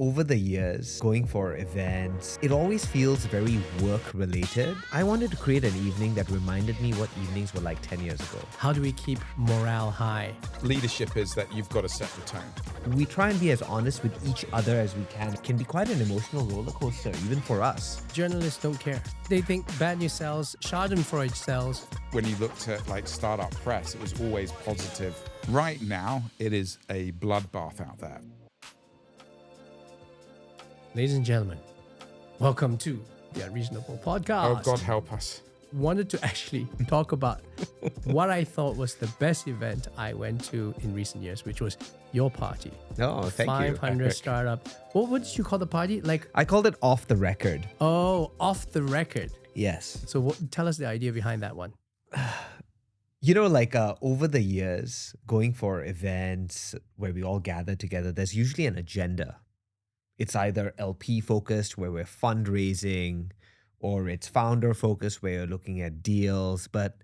over the years, going for events, it always feels very work-related. I wanted to create an evening that reminded me what evenings were like 10 years ago. How do we keep morale high? Leadership is that you've got to set the tone. We try and be as honest with each other as we can. It can be quite an emotional roller coaster, even for us. Journalists don't care. They think bad news sells, schadenfreude sells. When you looked at like startup press, it was always positive. Right now, it is a bloodbath out there. Ladies and gentlemen, welcome to the Unreasonable Podcast. Oh, God help us. Wanted to actually talk about what I thought was the best event I went to in recent years, which was your party. Oh, thank you. 500 startup. What did you call the party? I called it off the record. Oh, off the record. Yes. So tell us the idea behind that one. Over the years, going for events where we all gather together, there's usually an agenda. It's either LP focused, where we're fundraising, or it's founder focused, where you're looking at deals. But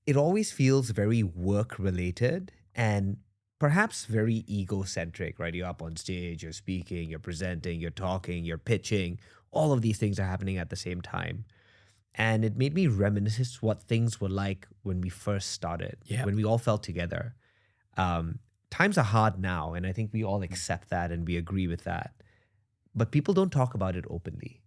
it always feels very work related and perhaps very egocentric, right? You're up on stage, you're speaking, you're presenting, you're talking, you're pitching. All of these things are happening at the same time. And it made me reminisce what things were like when we first started, when we all felt together. Times are hard now, and I think we all accept that and we agree with that. But people don't talk about it openly.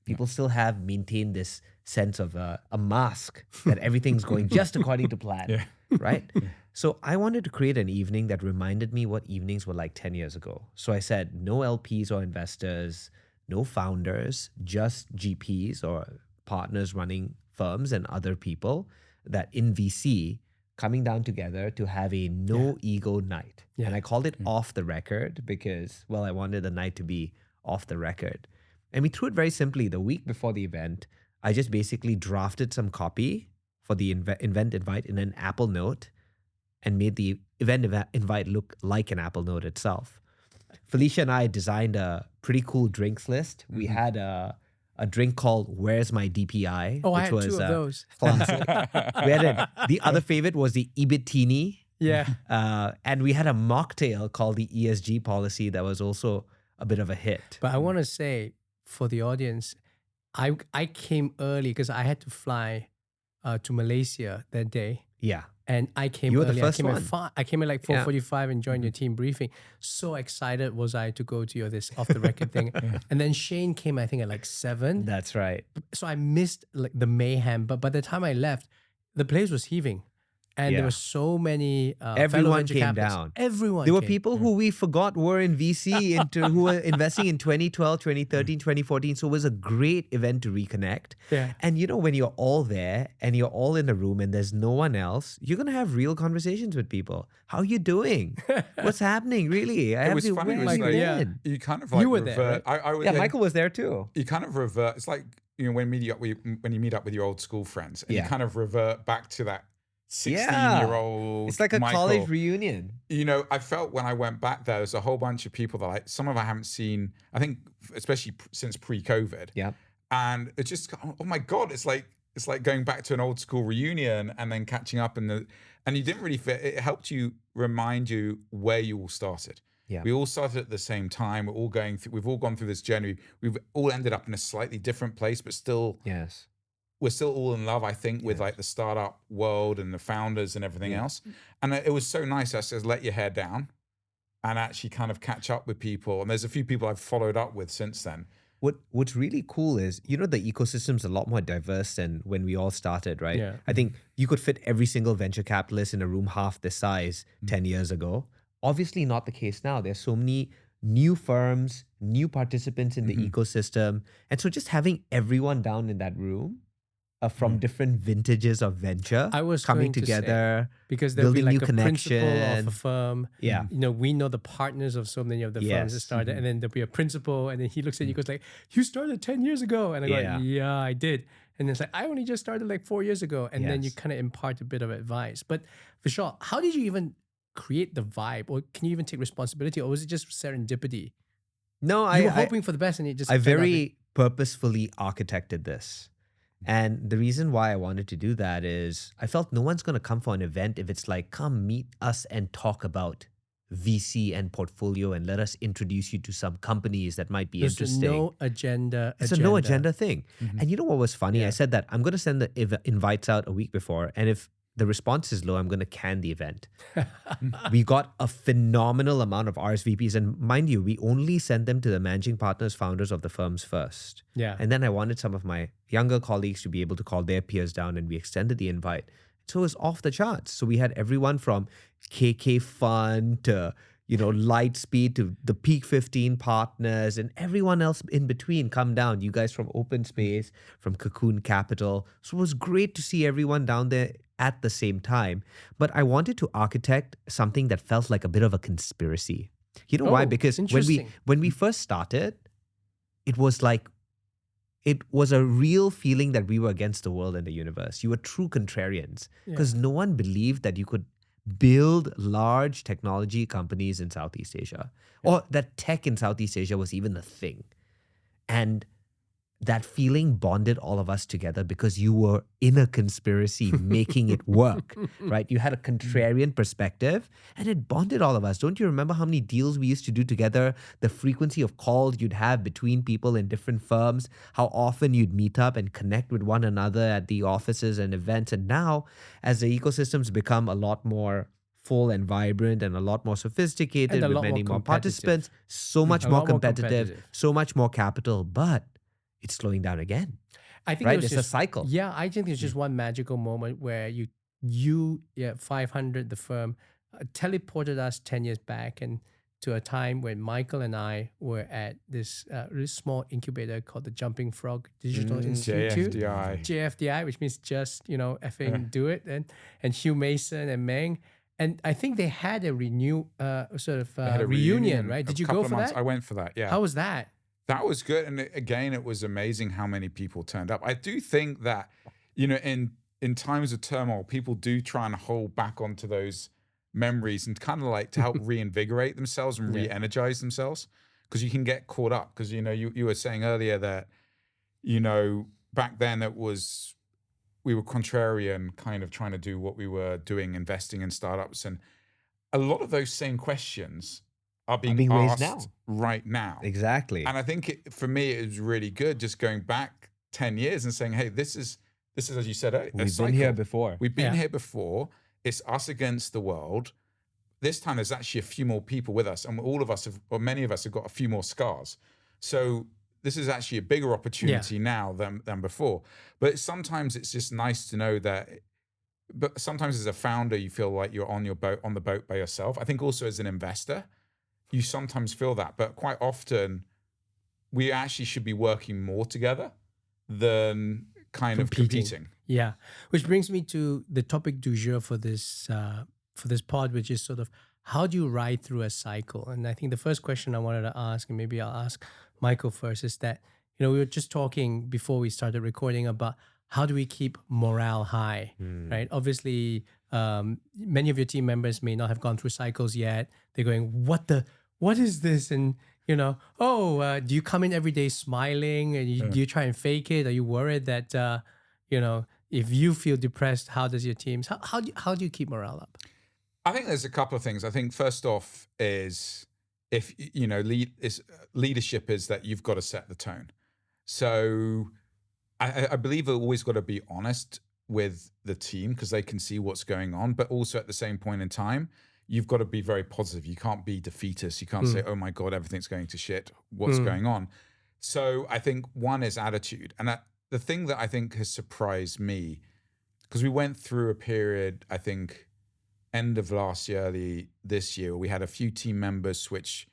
People still have maintained this sense of a mask that everything's going just according to plan, right? So I wanted to create an evening that reminded me what evenings were like 10 years ago. So I said, no LPs or investors, no founders, just GPs or partners running firms and other people that in VC coming down together to have a no ego night. And I called it off the record because, I wanted the night to be off the record. And we threw it very simply. The week before the event, I just basically drafted some copy for the event invite in an Apple Note and made the event invite look like an Apple Note itself. Felicia and I designed a pretty cool drinks list. We had a drink called Where's My DPI? Oh, which I had was two of those. Classic. We had the other favorite was the Ibitini. Yeah. And we had a mocktail called the ESG policy that was also a bit of a hit. But I want to say for the audience, I came early because I had to fly to Malaysia that day. Yeah. And I came You were early. the first I came one. I came at like 4:45 and joined your team briefing. So excited was I to go to this off the record thing. And then Shane came, I think, at like 7. That's right. So I missed like the mayhem. But by the time I left, the place was heaving. And there were so many everyone came down. Everyone There were came. people who we forgot were in VC who were investing in 2012, 2013, 2014. So it was a great event to reconnect. Yeah. And when you're all there and you're all in the room and there's no one else, you're going to have real conversations with people. How are you doing? What's happening? Really? It was funny. It was like, you kind of like You were revert. there, I was, Michael was there too. You kind of revert. It's like, when you meet up with your old school friends and you kind of revert back to that 16-year-old. It's like a Michael. college reunion. I felt when I went back there's a whole bunch of people that some of I haven't seen, I think, especially since pre-COVID. Yeah. And it's just, oh my God, it's like going back to an old school reunion and then catching up and you didn't really fit. It helped you remind you where you all started. Yeah. We all started at the same time. We've all gone through this journey. We've all ended up in a slightly different place, but still, we're still all in love, I think, with like the startup world and the founders and everything else. And it was so nice. I said, let your hair down and actually kind of catch up with people. And there's a few people I've followed up with since then. What's really cool is, the ecosystem's a lot more diverse than when we all started, right? Yeah. I think you could fit every single venture capitalist in a room half this size 10 years ago. Obviously not the case now. There's so many new firms, new participants in the ecosystem. And so just having everyone down in that room from different vintages of venture coming together, because there'll be building like new a principal of a connections. firm. Yeah. We know the partners of so many of the firms that started, and then there'll be a principal, and then he looks at you, goes like, "You started 10 years ago," and I go, "Yeah, I did." And it's like, "I only just started like 4 years ago," and then you kind of impart a bit of advice. But Vishal, how did you even create the vibe, or can you even take responsibility, or was it just serendipity? No, you were hoping for the best, and it just. I very purposefully architected this. And the reason why I wanted to do that is I felt no one's going to come for an event if it's like, come meet us and talk about VC and portfolio and let us introduce you to some companies that might be There's interesting. No agenda. It's a no agenda thing. Mm-hmm. And you know what was funny? I said that I'm going to send the invites out a week before. And if the response is low, I'm going to can the event. We got a phenomenal amount of RSVPs. And mind you, we only sent them to the managing partners, founders of the firms first. Yeah. And then I wanted some of my younger colleagues to be able to call their peers down, and we extended the invite. So it was off the charts. So we had everyone from KK Fund to, Lightspeed to the Peak 15 partners and everyone else in between come down. You guys from Open Space, from Cocoon Capital. So it was great to see everyone down there at the same time. But I wanted to architect something that felt like a bit of a conspiracy. You know why? Because when we first started, it was a real feeling that we were against the world and the universe. You were true contrarians because no one believed that you could build large technology companies in Southeast Asia or that tech in Southeast Asia was even a thing. And that feeling bonded all of us together because you were in a conspiracy making it work, right? You had a contrarian perspective and it bonded all of us. Don't you remember how many deals we used to do together? The frequency of calls you'd have between people in different firms, how often you'd meet up and connect with one another at the offices and events. And now, as the ecosystems become a lot more full and vibrant and a lot more sophisticated with many more participants, so much more competitive, so much more capital, but it's slowing down again. I think it's a cycle. Yeah, I think there's just one magical moment where you 500, the firm, teleported us 10 years back and to a time when Michael and I were at this really small incubator called the Jumping Frog Digital Institute. JFDI, which means just, effing do it. And Hugh Mason and Meng. And I think they had a reunion, right? Did you go for that? I went for that, yeah. How was that? That was good. And again, it was amazing how many people turned up. I do think that, in times of turmoil, people do try and hold back onto those memories and kind of like to help reinvigorate themselves and re-energize themselves. Because you can get caught up. Because, you were saying earlier that, back then we were contrarian, kind of trying to do what we were doing, investing in startups. And a lot of those same questions are being asked raised right now. Exactly. And I think for me, it was really good just going back 10 years and saying, hey, this is as you said, we've been here before. We've been here before. It's us against the world. This time there's actually a few more people with us, and all of us many of us have got a few more scars. So this is actually a bigger opportunity now than before. But sometimes it's just nice to know that. But sometimes as a founder, you feel like you're on the boat by yourself. I think also as an investor, you sometimes feel that, but quite often we actually should be working more together than kind of competing. Yeah, which brings me to the topic du jour for this pod, which is sort of how do you ride through a cycle? And I think the first question I wanted to ask, and maybe I'll ask Michael first, is that we were just talking before we started recording about how do we keep morale high, right? Obviously, many of your team members may not have gone through cycles yet. They're going, what is this? And, do you come in every day smiling and do you try and fake it? Are you worried that, if you feel depressed, how does your teams, how do you keep morale up? I think there's a couple of things. I think first off is if, leadership is that you've got to set the tone. So I believe we've always got to be honest with the team because they can see what's going on, but also at the same point in time, you've got to be very positive. You can't be defeatist. You can't say, oh my God, everything's going to shit. What's going on? So I think one is attitude. And the thing that I think has surprised me, because we went through a period, I think, end of last year, early this year, we had a few team members switch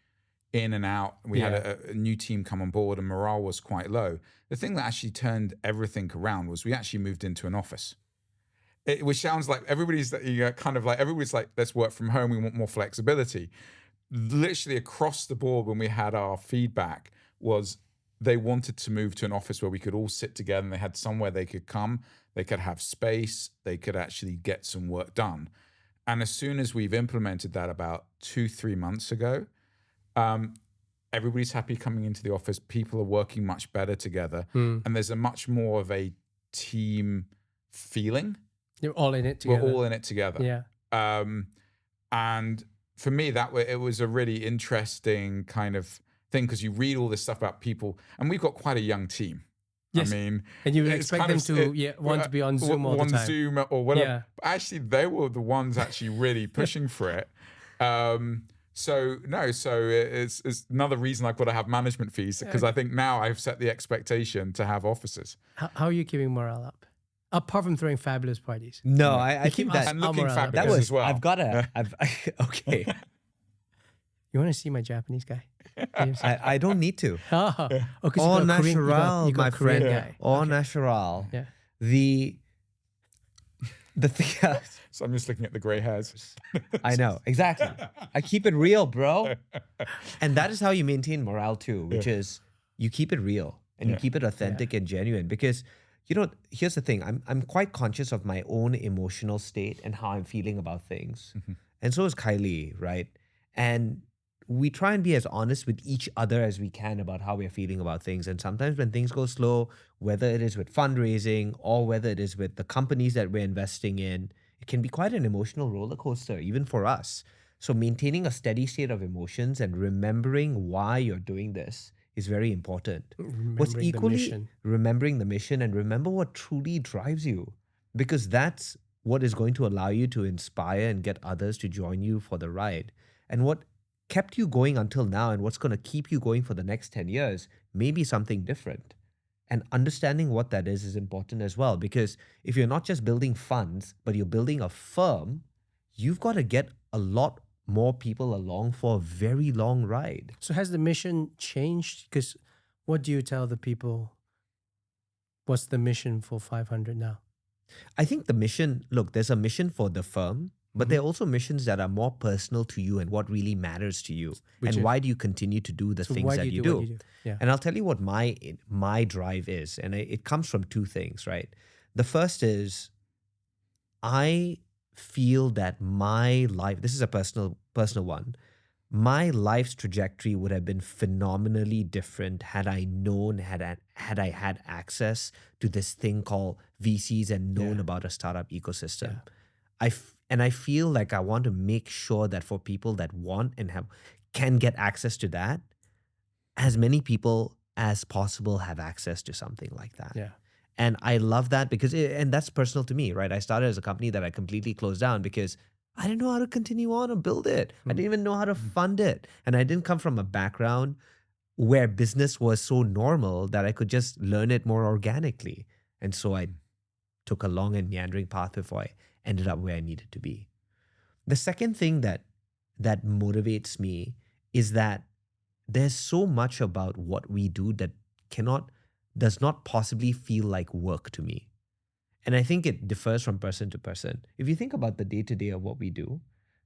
in and out. We had a new team come on board and morale was quite low. The thing that actually turned everything around was we actually moved into an office. Which sounds like everybody's like, let's work from home. We want more flexibility. Literally across the board, when we had our feedback, was they wanted to move to an office where we could all sit together and they had somewhere they could come, they could have space, they could actually get some work done. And as soon as we've implemented that about 2-3 months ago, everybody's happy coming into the office. People are working much better together. And there's a much more of a team feeling. You're all in it together. We're all in it together. Yeah. And for me, it was a really interesting kind of thing, because you read all this stuff about people, and we've got quite a young team. Yes. I mean, and you expect them to want to be on Zoom all the time. On Zoom or whatever. Yeah. But actually, they were the ones actually really pushing for it. So it's another reason I've got to have management fees, because I think now I've set the expectation to have officers. How are you keeping morale up? Apart from throwing fabulous parties. No, I think that... And looking fabulous as well. I've got to... Okay. You want to see my Japanese guy? I don't need to. All natural, my friend. Guy. All natural. Yeah. The thing... So I'm just looking at the gray hairs. I know, exactly. I keep it real, bro. And that is how you maintain morale too, which is you keep it real and you keep it authentic and genuine. Because, here's the thing. I'm quite conscious of my own emotional state and how I'm feeling about things. And so is Kylie, right? And we try and be as honest with each other as we can about how we're feeling about things. And sometimes when things go slow, whether it is with fundraising or whether it is with the companies that we're investing in, it can be quite an emotional roller coaster, even for us. So maintaining a steady state of emotions and remembering why you're doing this is very important. Remembering the mission and remember what truly drives you, because that's what is going to allow you to inspire and get others to join you for the ride. And what kept you going until now and what's going to keep you going for the next 10 years may be something different. And understanding what that is important as well, because if you're not just building funds, but you're building a firm, you've got to get a lot more people along for a very long ride. So has the mission changed? Because what do you tell the people? What's the mission for 500 now? I think the mission, look, there's a mission for the firm, but there are also missions that are more personal to you and what really matters to you. Why do you continue to do the things that you do? Yeah. And I'll tell you what my drive is. And it comes from two things, right? The first is I feel that my life, this is a personal one, my life's trajectory would have been phenomenally different had I known, had I had access to this thing called VCs and known about a startup ecosystem. And I feel like I want to make sure that for people that want and can get access to that, as many people as possible have access to something like that. Yeah. And I love that because, and that's personal to me, right? I started as a company that I completely closed down because I didn't know how to continue on and build it. I didn't even know how to fund it. And I didn't come from a background where business was so normal that I could just learn it more organically. And so I took a long and meandering path before I ended up where I needed to be. The second thing that motivates me is that there's so much about what we do that does not possibly feel like work to me. And I think it differs from person to person. If you think about the day-to-day of what we do,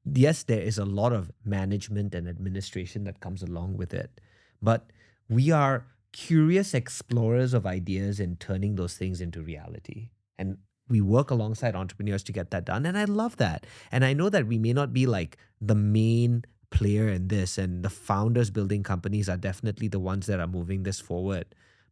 yes, there is a lot of management and administration that comes along with it. But we are curious explorers of ideas and turning those things into reality. And we work alongside entrepreneurs to get that done. And I love that. And I know that we may not be like the main player in this, and the founders building companies are definitely the ones that are moving this forward.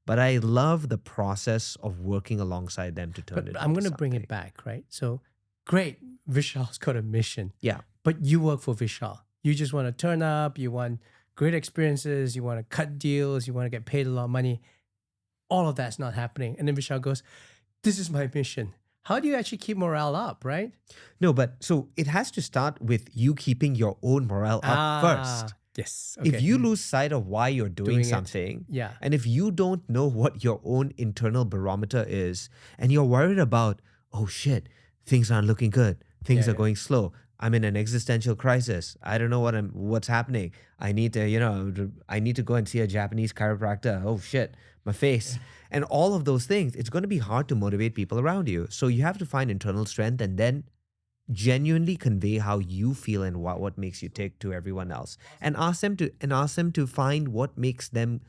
But I love the process of working alongside them to turn it into something. I'm going to bring it back, right? So great, Vishal's got a mission. Yeah. But you work for Vishal. You just want to turn up, you want great experiences, you want to cut deals, you want to get paid a lot of money. All of that's not happening. And then Vishal goes, this is my mission. How do you actually keep morale up, right? No, but so it has to start with you keeping your own morale up first. Yes. Okay. If you lose sight of why you're doing something, and if you don't know what your own internal barometer is, and you're worried about, oh shit, things aren't looking good, things are going slow, I'm in an existential crisis, I don't know what's happening, I need to go and see a Japanese chiropractor, oh shit, my face. And all of those things, it's going to be hard to motivate people around you. So you have to find internal strength and then genuinely convey how you feel and what makes you tick to everyone else, and ask them to find what makes them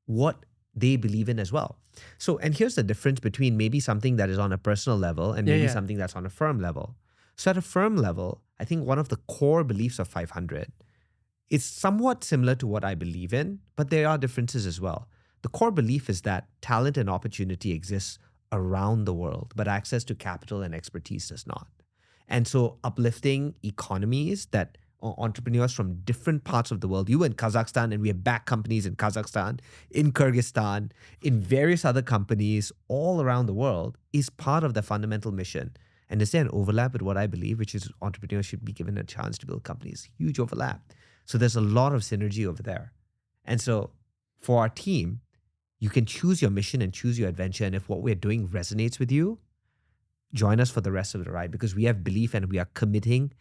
what they believe in as well. So, and here's the difference between maybe something that is on a personal level and maybe something that's on a firm level. So at a firm level, I think one of the core beliefs of 500 is somewhat similar to what I believe in, but there are differences as well. The core belief is that talent and opportunity exists around the world, but access to capital and expertise does not. And so uplifting economies that entrepreneurs from different parts of the world. You were in Kazakhstan, and we have back companies in Kazakhstan, in Kyrgyzstan, in various other companies all around the world, is part of the fundamental mission. And is there an overlap with what I believe, which is entrepreneurs should be given a chance to build companies? Huge overlap. So there's a lot of synergy over there. And so for our team, you can choose your mission and choose your adventure. And if what we're doing resonates with you, join us for the rest of the ride, because we have belief and we are committing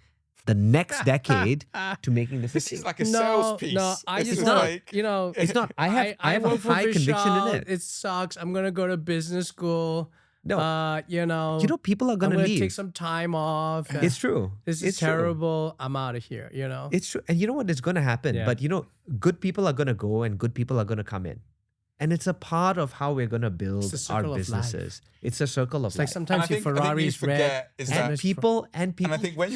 the next decade to making this. This is like a sales piece. No, I This just is not. like, It's not. I have a work for high conviction in Vishal. it. It sucks. I'm gonna go to business school. No, I'm people are gonna leave. take some time off. It's true. This is It's true. terrible. I'm out of here. It's true. And you know what is going to happen? Yeah. But good people are going to go and good people are going to come in. And it's a part of how we're going to build It's the our circle of businesses. It's a circle of It's like life. sometimes And I your think you Ferrari's red. forget is that- And people. And I think when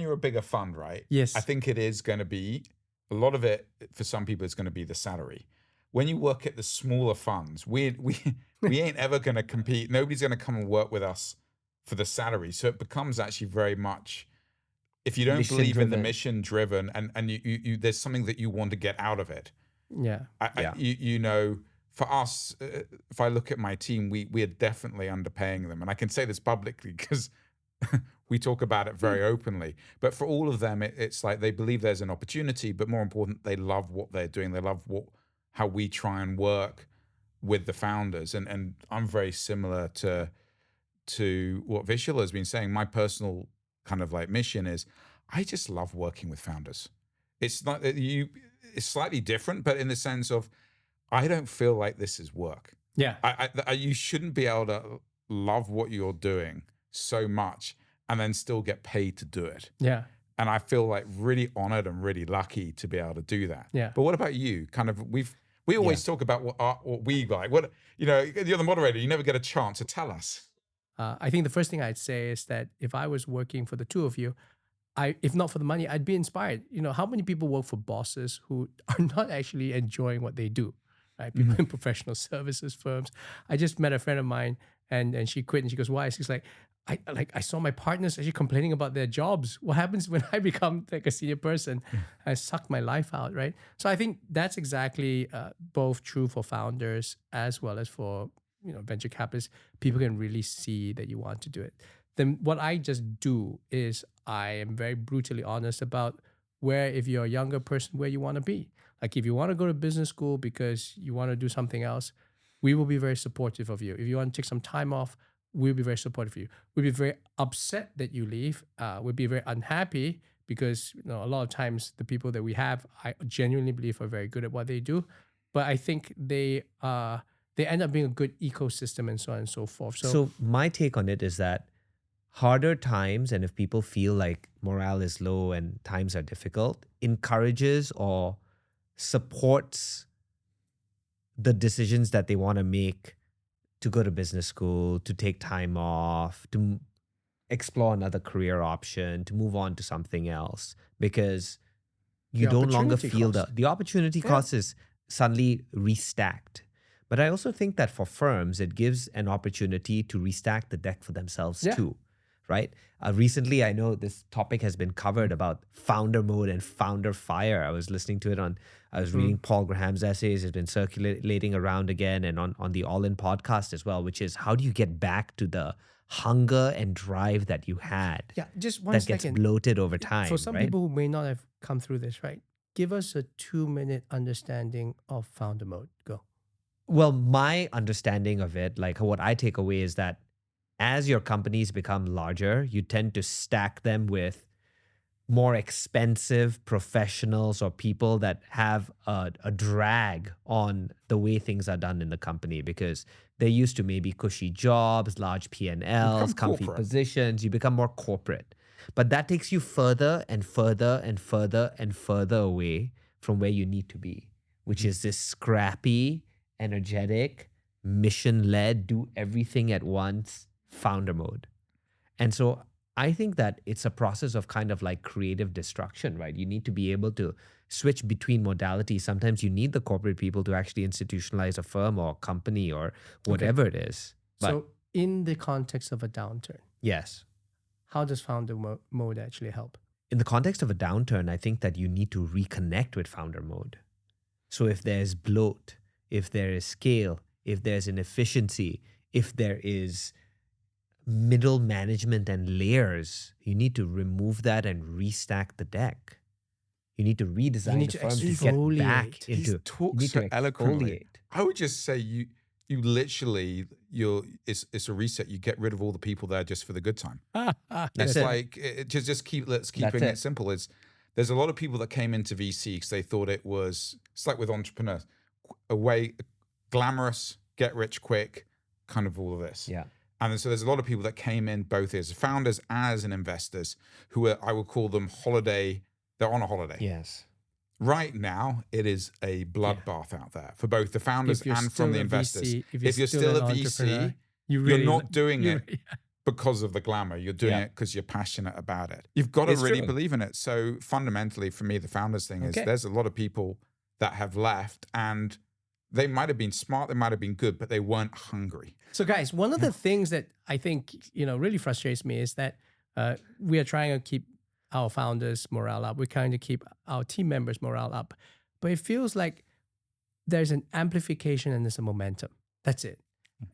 you're a bigger fund, right? Yes. I think it is going to be a lot of it for some people. It's going to be the salary. When you work at the smaller funds, we ain't ever going to compete. Nobody's going to come and work with us for the salary. So it becomes actually very much, if you don't believe in the mission driven, and you there's something that you want to get out of it. Yeah. For us, if I look at my team, we are definitely underpaying them, and I can say this publicly because we talk about it very openly. But for all of them, it's like they believe there's an opportunity, but more important, they love what they're doing. They love how we try and work with the founders, and I'm very similar to what Vishal has been saying. My personal kind of like mission is I just love working with founders. It's not it's slightly different, but in the sense of I don't feel like this is work. Yeah. You shouldn't be able to love what you're doing so much and then still get paid to do it. Yeah. And I feel like really honored and really lucky to be able to do that. Yeah. But what about you? Kind of, we always talk about what we like. What, you're the moderator. You never get a chance to tell us. I think the first thing I'd say is that if I was working for the two of you, if not for the money, I'd be inspired. How many people work for bosses who are not actually enjoying what they do, right? People in professional services firms. I just met a friend of mine, and she quit, and she goes, "Why?" She's like, I saw my partners actually complaining about their jobs. What happens when I become like a senior person? I suck my life out, right? So I think that's exactly both true for founders as well as for venture capitalists. People can really see that you want to do it. Then what I just do is I am very brutally honest about where, if you're a younger person, where you want to be. Like if you want to go to business school because you want to do something else, we will be very supportive of you. If you want to take some time off, we'll be very supportive of you. We'll be very upset that you leave. We'll be very unhappy because a lot of times the people that we have, I genuinely believe are very good at what they do. But I think they end up being a good ecosystem and so on and so forth. So my take on it is that harder times, and if people feel like morale is low and times are difficult, encourages or supports the decisions that they want to make to go to business school, to take time off, to explore another career option, to move on to something else, because you don't longer feel the opportunity cost is suddenly restacked. But I also think that for firms, it gives an opportunity to restack the deck for themselves too, right? Recently, I know this topic has been covered about founder mode and founder fire. I was listening to it I was reading Paul Graham's essays. It's been circulating around again and on the All In podcast as well, which is how do you get back to the hunger and drive that you had? Yeah, just one that second. Gets bloated over time. For some right? people who may not have come through this, right? Give us a 2-minute understanding of founder mode. Go. Well, my understanding of it, like what I take away is that as your companies become larger, you tend to stack them with more expensive professionals or people that have a drag on the way things are done in the company because they're used to maybe cushy jobs, large P&Ls, comfy positions. You become more corporate. But that takes you further and further and further and further away from where you need to be, which is this scrappy, energetic, mission-led, do everything at once founder mode. And so I think that it's a process of kind of like creative destruction, right? You need to be able to switch between modalities. Sometimes you need the corporate people to actually institutionalize a firm or a company or whatever it is. But, so in the context of a downturn, yes. How does founder mode actually help? in the context of a downturn, I think that you need to reconnect with founder mode. So if there's bloat, if there is scale, if there's inefficiency, if there is middle management and layers, you need to remove that and restack the deck. You need to redesign the firm to get back into. He talks so eloquently. I would just say you literally, it's a reset. You get rid of all the people there just for the good time. It's like let's keep it simple. There's a lot of people that came into VC because they thought it's like with entrepreneurs, glamorous, get rich quick, kind of all of this. Yeah. And so there's a lot of people that came in both as founders as investors who are, I would call them they're on a holiday. Yes. Right now, it is a bloodbath out there for both the founders and from the investors. If you're still a VC, you're not doing it because of the glamour. You're doing it because you're passionate about it. You've got to really believe in it. So fundamentally, for me, the founders thing is there's a lot of people that have left and they might have been smart, they might have been good, but they weren't hungry. So guys, one of the things that I think, really frustrates me is that we are trying to keep our founders' morale up. We're trying to keep our team members' morale up. But it feels like there's an amplification and there's a momentum. That's it.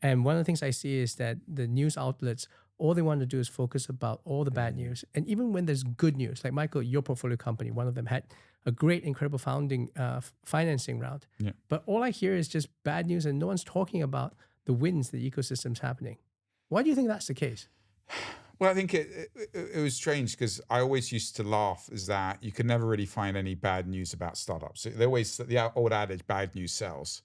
And one of the things I see is that the news outlets, all they want to do is focus about all the bad news. And even when there's good news, like Michael, your portfolio company, one of them had a great, incredible financing round. Yeah. But all I hear is just bad news and no one's talking about the wins the ecosystem's happening. Why do you think that's the case? Well, I think it was strange because I always used to laugh is that you could never really find any bad news about startups. The old adage, bad news sells.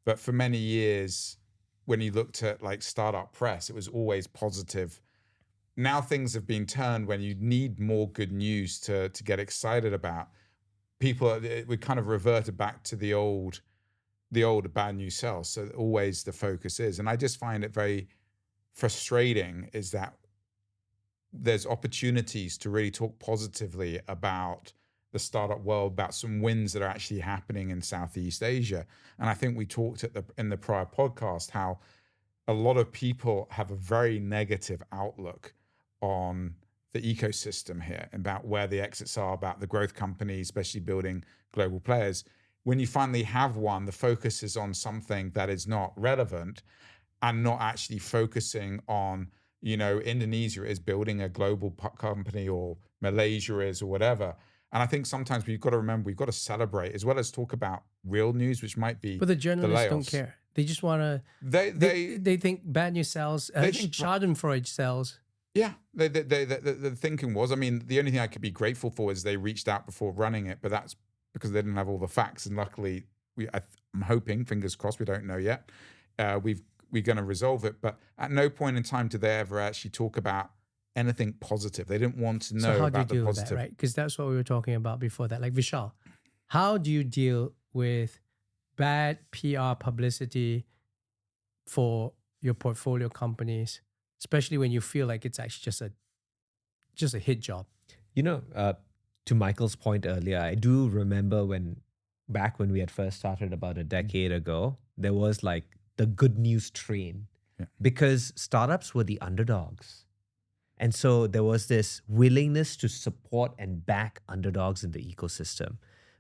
But for many years, when you looked at like startup press, it was always positive. Now things have been turned when you need more good news to get excited about. We kind of reverted back to the old bad news sells. So always the focus is. And I just find it very frustrating is that there's opportunities to really talk positively about the startup world, about some wins that are actually happening in Southeast Asia. And I think we talked in the prior podcast how a lot of people have a very negative outlook on the ecosystem here, about where the exits are, about the growth companies, especially building global players. When you finally have one, the focus is on something that is not relevant and not actually focusing on, Indonesia is building a global company or Malaysia is or whatever. And I think sometimes we've got to remember, we've got to celebrate as well as talk about real news, which might be. But the journalists don't care. They just want to. They think bad news sells. Schadenfreude sells. Yeah, the thinking was. I mean, the only thing I could be grateful for is they reached out before running it, but that's because they didn't have all the facts. And luckily, I'm hoping, fingers crossed, we don't know yet. We're going to resolve it, but at no point in time did they ever actually talk about anything positive. They didn't want to know about the positive. So how do you deal with that, right? Because that's what we were talking about before that. Like Vishal, how do you deal with bad PR publicity for your portfolio companies, especially when you feel like it's actually just a hit job? To Michael's point earlier, I do remember back when we had first started about a decade ago, there was like the good news train because startups were the underdogs. And so there was this willingness to support and back underdogs in the ecosystem.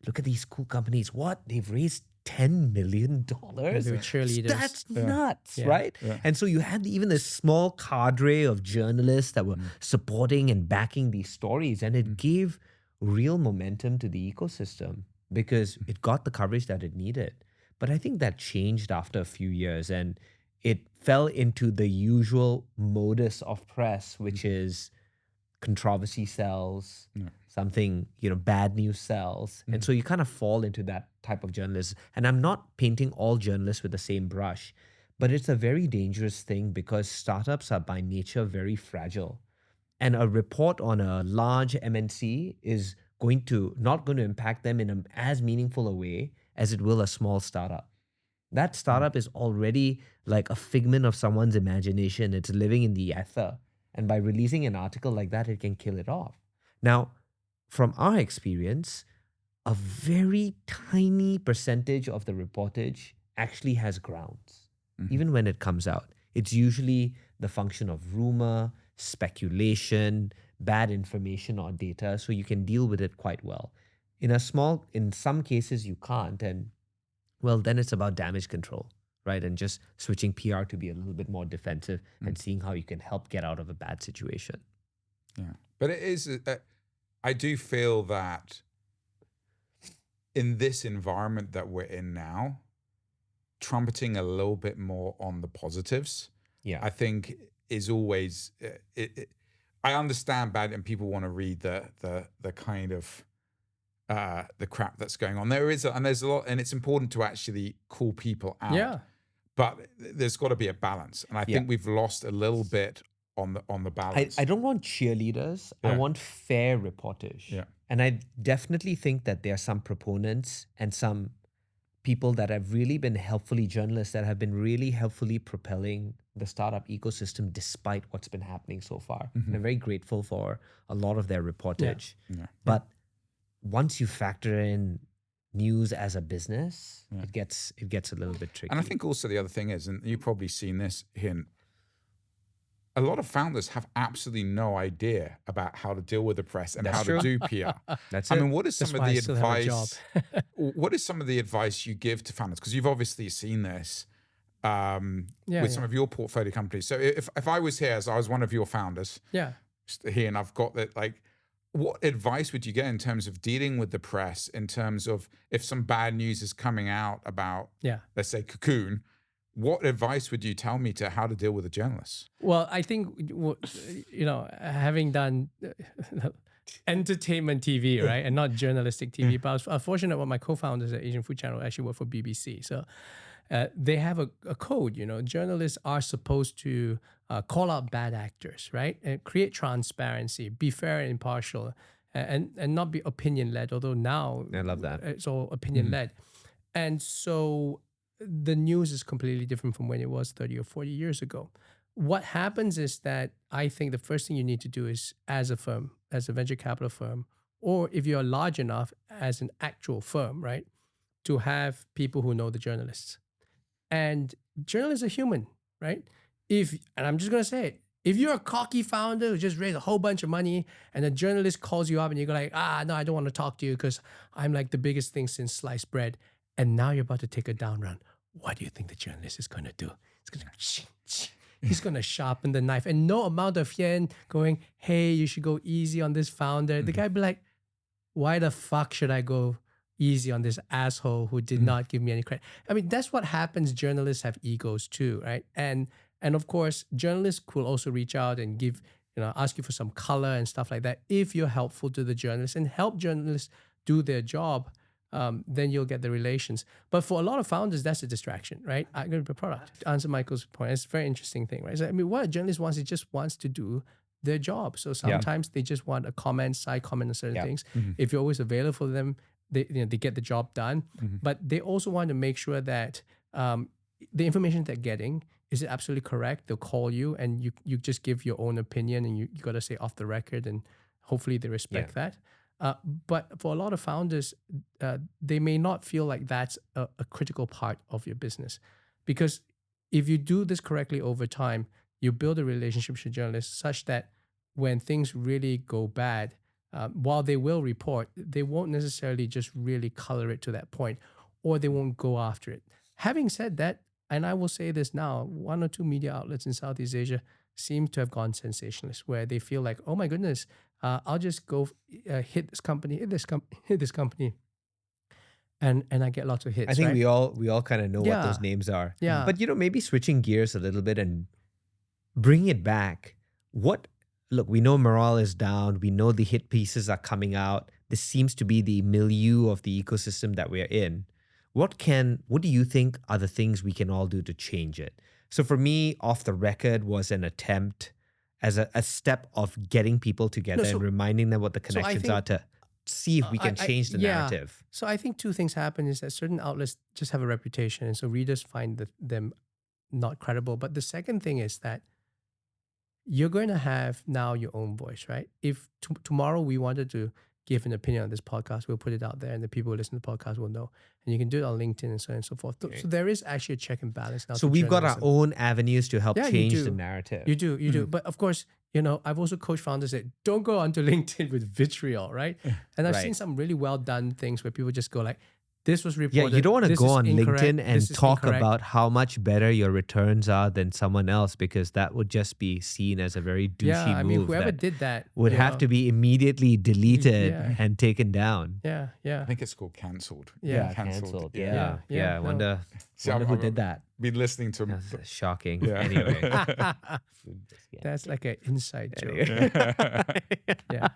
Look at these cool companies. What? They've raised $10 million? They were cheerleaders. That's nuts, right? Yeah. And so you had even this small cadre of journalists that were supporting and backing these stories. And it gave real momentum to the ecosystem because it got the coverage that it needed. But I think that changed after a few years and it fell into the usual modus of press, which is controversy sells, something, bad news sells. And so you kind of fall into that type of journalism. And I'm not painting all journalists with the same brush, but it's a very dangerous thing because startups are by nature very fragile. And a report on a large MNC is not going to impact them in as meaningful a way as it will a small startup. That startup is already like a figment of someone's imagination. It's living in the ether. And by releasing an article like that, it can kill it off. Now, from our experience, a very tiny percentage of the reportage actually has grounds, even when it comes out. It's usually the function of rumor, speculation, bad information or data, so you can deal with it quite well. In some cases you can't, and well, then it's about damage control, right? And just switching PR to be a little bit more defensive and seeing how you can help get out of a bad situation. Yeah. But it is, I do feel that in this environment that we're in now, trumpeting a little bit more on the positives, I think is always, I understand bad and people want to read the kind of, the crap that's going on. There's a lot, and it's important to actually call people out. Yeah. But there's got to be a balance. And I think we've lost a little bit on the balance. I don't want cheerleaders. I want fair reportage. Yeah. And I definitely think that there are some proponents and some people that have really been journalists that have been really helpfully propelling the startup ecosystem despite what's been happening so far. And I'm very grateful for a lot of their reportage. But once you factor in news as a business, it gets a little bit tricky. And I think also the other thing is, and you've probably seen this here, a lot of founders have absolutely no idea about how to deal with the press and how to do PR. That's I it. mean, what is some of the advice? Job. What is some of the advice you give to founders? Because you've obviously seen this with some of your portfolio companies. So if I was here as I was one of your founders, here, and I've got that, like, what advice would you get in terms of dealing with the press, in terms of if some bad news is coming out about, let's say, Cocoon, what advice would you tell me to how to deal with a journalist? Well, I think, having done entertainment TV, right, and not journalistic TV, but I was fortunate with my co-founders at Asian Food Channel actually work for BBC. So they have a code, journalists are supposed to call out bad actors, right? And create transparency, be fair and impartial, and not be opinion-led, although now I love that. It's all opinion-led. And so the news is completely different from when it was 30 or 40 years ago. What happens is that I think the first thing you need to do is, as a firm, as a venture capital firm, or if you're large enough as an actual firm, right, to have people who know the journalists. And journalists are human, right? And I'm just going to say it, if you're a cocky founder who just raised a whole bunch of money and a journalist calls you up and you go like, no, I don't want to talk to you because I'm like the biggest thing since sliced bread. And now you're about to take a down run. What do you think the journalist is going to do? He's going to sharpen the knife. And no amount of yen going, hey, you should go easy on this founder. The guy be like, why the fuck should I go easy on this asshole who did not give me any credit? I mean, that's what happens. Journalists have egos too, right? And of course, journalists could also reach out and give, ask you for some color and stuff like that. If you're helpful to the journalists and help journalists do their job, then you'll get the relations. But for a lot of founders, that's a distraction, right? I'm going to be a product. To answer Michael's point, it's a very interesting thing, right? So, I mean, what a journalist wants is just wants to do their job. So sometimes they just want a side comment on certain things. If you're always available for them, they get the job done. But they also want to make sure that the information they're getting, is it absolutely correct? They'll call you and you just give your own opinion and you got to say off the record, and hopefully they respect that. But for a lot of founders, they may not feel like that's a critical part of your business. Because if you do this correctly over time, you build a relationship with journalists such that when things really go bad, while they will report, they won't necessarily just really color it to that point, or they won't go after it. Having said that, and I will say this now, 1 or 2 media outlets in Southeast Asia seem to have gone sensationalist, where they feel like, oh my goodness, I'll just go hit this company, and I get lots of hits. I think right? we all kind of know what those names are. Yeah. But maybe switching gears a little bit and bring it back. Look, we know morale is down. We know the hit pieces are coming out. This seems to be the milieu of the ecosystem that we're in. What do you think are the things we can all do to change it? So for me, Off the Record was an attempt as a step of getting people together and reminding them what the connections are to see if we can change the narrative. So I think 2 things happen is that certain outlets just have a reputation, and so readers find them not credible. But the second thing is that you're going to have now your own voice, right? If tomorrow we wanted to give an opinion on this podcast, we'll put it out there, and the people who listen to the podcast will know. And you can do it on LinkedIn and so on and so forth. Okay. So there is actually a check and balance now. So we've got our own avenues to help change the narrative. You do. But of course, I've also coached founders that don't go onto LinkedIn with vitriol, right? And I've seen some really well done things where people just go like, this was reported. Yeah, you don't want to go on LinkedIn and talk about how much better your returns are than someone else, because that would just be seen as a very douchey move. Yeah, I mean, whoever did that would have to be immediately deleted and taken down. Yeah. I think it's called cancelled. Yeah, cancelled. Yeah. I wonder who did that. Been listening to That's shocking. Yeah. Anyway. That's like an inside joke. Yeah.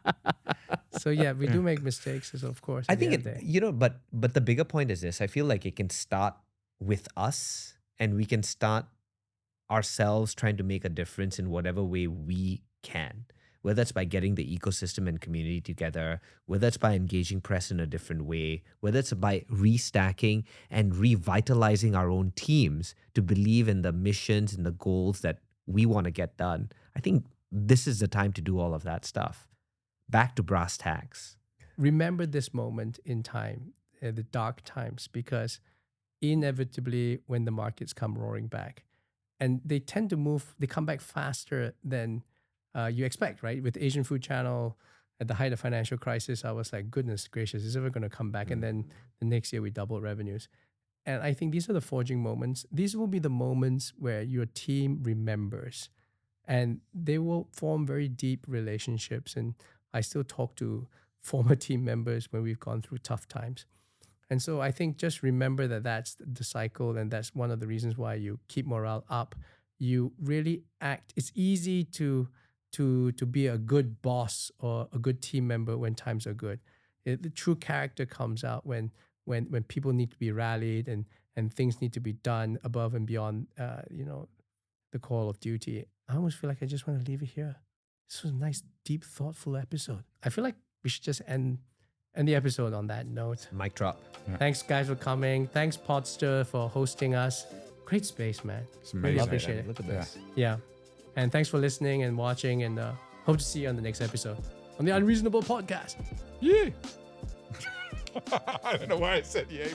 So we do make mistakes, of course. I think but the bigger point is this. I feel like it can start with us, and we can start ourselves trying to make a difference in whatever way we can. Whether it's by getting the ecosystem and community together, whether it's by engaging press in a different way, whether it's by restacking and revitalizing our own teams to believe in the missions and the goals that we want to get done. I think this is the time to do all of that stuff. Back to brass tacks. Remember this moment in time, the dark times, because inevitably when the markets come roaring back, and they tend to they come back faster than you expect, right? With Asian Food Channel at the height of financial crisis, I was like, goodness gracious, is it ever going to come back? And then the next year we doubled revenues. And I think these are the forging moments. These will be the moments where your team remembers, and they will form very deep relationships. And I still talk to former team members when we've gone through tough times. And so I think just remember that that's the cycle, and that's one of the reasons why you keep morale up. You really act. It's easy to be a good boss or a good team member when times are good. The true character comes out when people need to be rallied and things need to be done above and beyond the call of duty. I almost feel like I just want to leave it here. This was a nice, deep, thoughtful episode. I feel like we should just end the episode on that note. Mic drop. Yeah. Thanks, guys, for coming. Thanks, Poddster, for hosting us. Great space, man. It's amazing. Really appreciate it. Look at this. Yeah. And thanks for listening and watching, and hope to see you on the next episode on the Unreasonable Podcast. Yeah. I don't know why I said yeah.